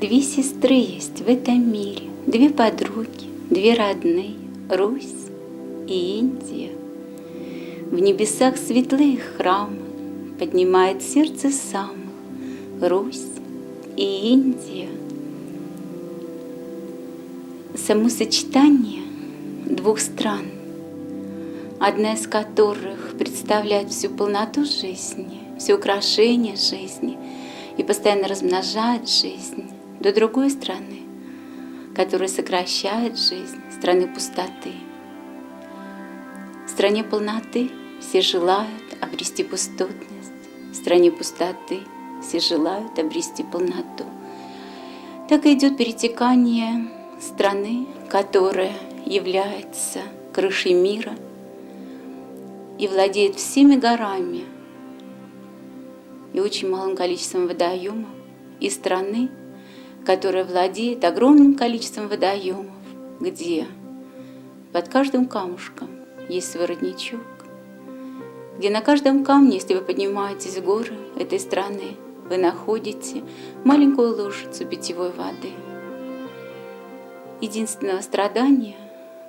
Две сестры есть в этом мире, две подруги, две родные, Русь и Индия. В небесах светлые храмы поднимает сердце сам, Русь и Индия. Само сочетание двух стран, одна из которых представляет всю полноту жизни, все украшение жизни и постоянно размножает жизнь, до другой страны, которая сокращает жизнь, страны пустоты. В стране полноты все желают обрести пустотность, в стране пустоты все желают обрести полноту. Так и идет перетекание страны, которая является крышей мира и владеет всеми горами и очень малым количеством водоемов, и страны, которая владеет огромным количеством водоемов, где под каждым камушком есть свой родничок, где на каждом камне, если вы поднимаетесь в горы этой страны, вы находите маленькую лужицу питьевой воды. Единственного страдания,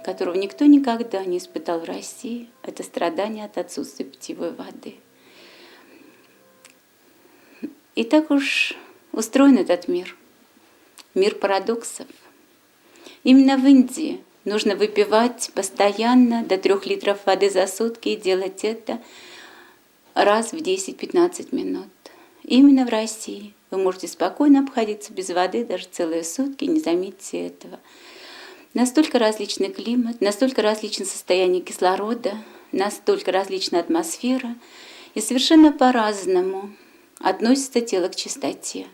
которого никто никогда не испытал в России, это страдание от отсутствия питьевой воды. И так уж устроен этот мир. Мир парадоксов. Именно в Индии нужно выпивать постоянно до 3 литров воды за сутки и делать это раз в 10-15 минут. Именно в России вы можете спокойно обходиться без воды даже целые сутки и не заметите этого. Настолько различный климат, настолько различное состояние кислорода, настолько различная атмосфера, и совершенно по-разному относится тело к чистоте.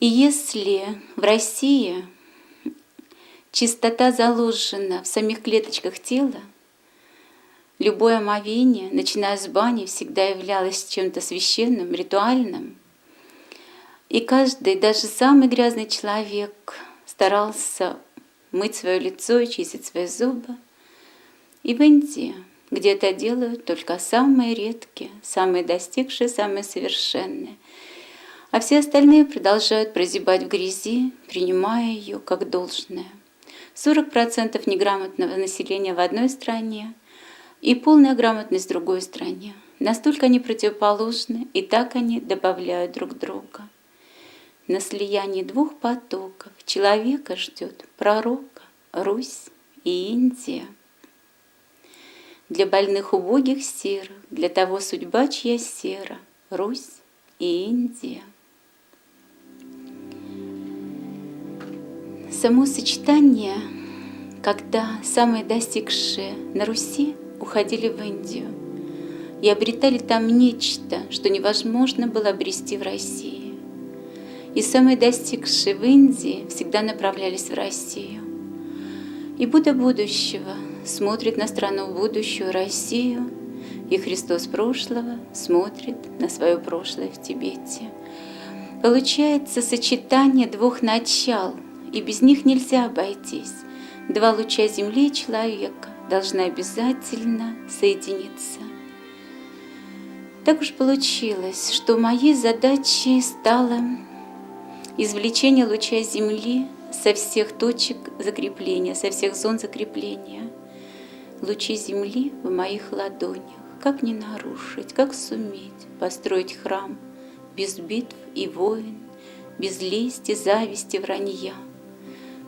И если в России чистота заложена в самих клеточках тела, любое омовение, начиная с бани, всегда являлось чем-то священным, ритуальным. И каждый, даже самый грязный человек, старался мыть свое лицо и чистить свои зубы. И в Индии, где это делают только самые редкие, самые достигшие, самые совершенные, а все остальные продолжают прозябать в грязи, принимая ее как должное. 40% неграмотного населения в одной стране и полная грамотность в другой стране. Настолько они противоположны, и так они добавляют друг друга. На слиянии двух потоков человека ждет пророка, Русь и Индия. Для больных убогих серых, для того судьба, чья сера, Русь и Индия. Само сочетание, когда самые достигшие на Руси уходили в Индию и обретали там нечто, что невозможно было обрести в России. И самые достигшие в Индии всегда направлялись в Россию. И Будда будущего смотрит на страну будущую, Россию, и Христос прошлого смотрит на свое прошлое в Тибете. Получается сочетание двух начал, и без них нельзя обойтись. Два луча Земли и человека должны обязательно соединиться. Так уж получилось, что моей задачей стало извлечение луча Земли со всех точек закрепления, со всех зон закрепления. Лучи Земли в моих ладонях. Как не нарушить, как суметь построить храм без битв и войн, без лести, зависти, вранья.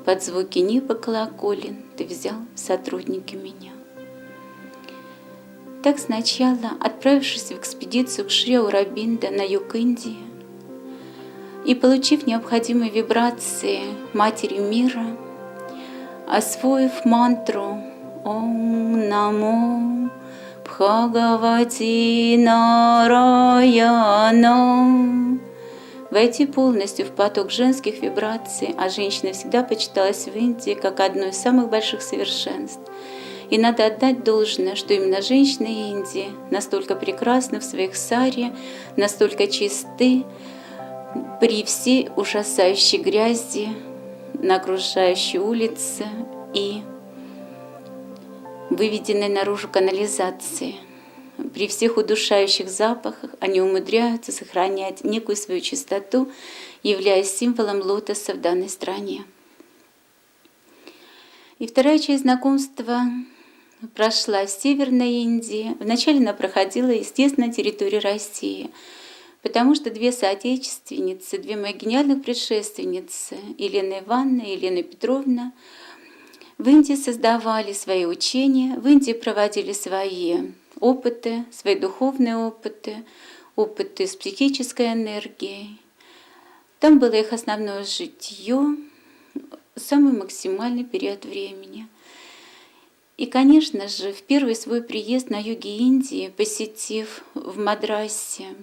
Под звуки неба колоколен ты взял в сотрудники меня. Так сначала, отправившись в экспедицию к Шри Аурабинда на юг Индии и получив необходимые вибрации Матери Мира, освоив мантру «Ом Намо Бхагавати Нараяна», войти полностью в поток женских вибраций, а женщина всегда почиталась в Индии как одно из самых больших совершенств. И надо отдать должное, что именно женщины Индии настолько прекрасны в своих сари, настолько чисты при всей ужасающей грязи на окружающей улице и выведенной наружу канализации. при всех удушающих запахах они умудряются сохранять некую свою чистоту, являясь символом лотоса в данной стране. И вторая часть знакомства прошла в Северной Индии. Вначале она проходила, естественно, на территории России, потому что две соотечественницы, две мои гениальных предшественницы, Елена Ивановна и Елена Петровна, в Индии создавали свои учения, в Индии проводили свои опыты, свои духовные опыты, опыты с психической энергией. Там было их основное житье, самый максимальный период времени. И, конечно же, в первый свой приезд на юге Индии, посетив в Мадрасе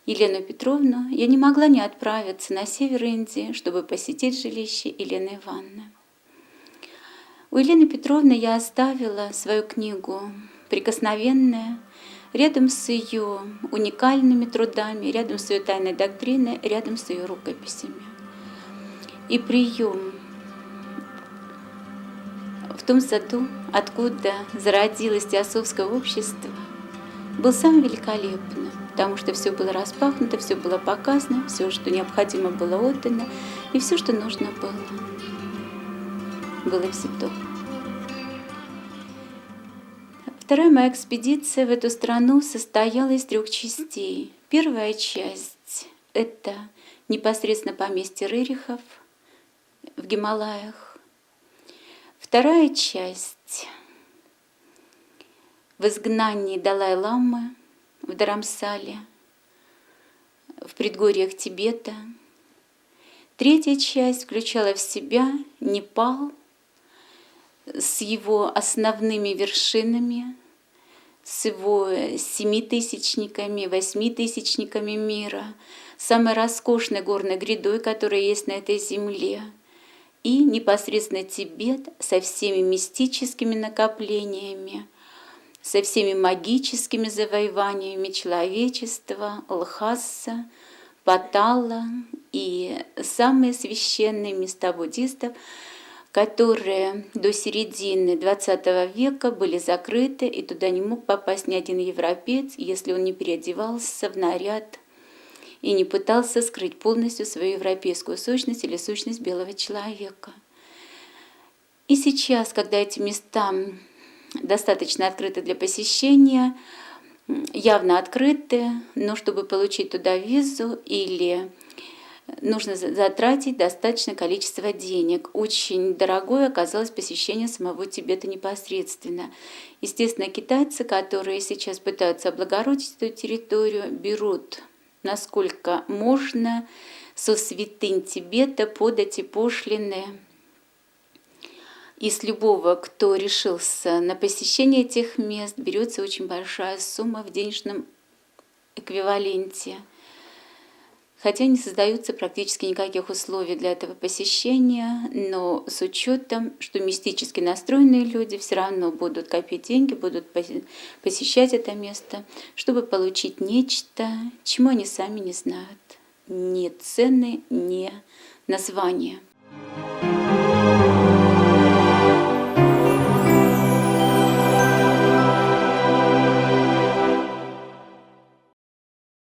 Елену Петровну, я не могла не отправиться на север Индии, чтобы посетить жилище Елены Ивановны. У Елены Петровны я оставила свою книгу «Прикосновенная», рядом с ее уникальными трудами, рядом с ее тайной доктриной, рядом с ее рукописями. И прием в том саду, откуда зародилось теософское общество, был самым великолепным, потому что все было распахнуто, все было показано, все, что необходимо, было отдано, и все, что нужно было взято. Вторая моя экспедиция в эту страну состояла из 3 частей. Первая часть — это непосредственно поместье Рерихов в Гималаях. Вторая часть — в изгнании Далай-ламы в Дарамсале, в предгорьях Тибета. Третья часть включала в себя Непал с его основными вершинами, с его 7000-никами, 8000-никами мира, самой роскошной горной грядой, которая есть на этой земле, и непосредственно Тибет со всеми мистическими накоплениями, со всеми магическими завоеваниями человечества, Лхаса, Патала и самые священные места буддистов, которые до середины XX века были закрыты, и туда не мог попасть ни один европеец, если он не переодевался в наряд и не пытался скрыть полностью свою европейскую сущность или сущность белого человека. И сейчас, когда эти места достаточно открыты для посещения, явно открыты, но чтобы получить туда визу или нужно затратить достаточное количество денег. Очень дорогое оказалось посещение самого Тибета непосредственно. Естественно, китайцы, которые сейчас пытаются облагородить эту территорию, берут, насколько можно, со святынь Тибета подати пошлины. И с любого, кто решился на посещение этих мест, берется очень большая сумма в денежном эквиваленте. Хотя не создаются практически никаких условий для этого посещения, но с учетом, что мистически настроенные люди все равно будут копить деньги, будут посещать это место, чтобы получить нечто, чему они сами не знают. Ни цены, ни названия.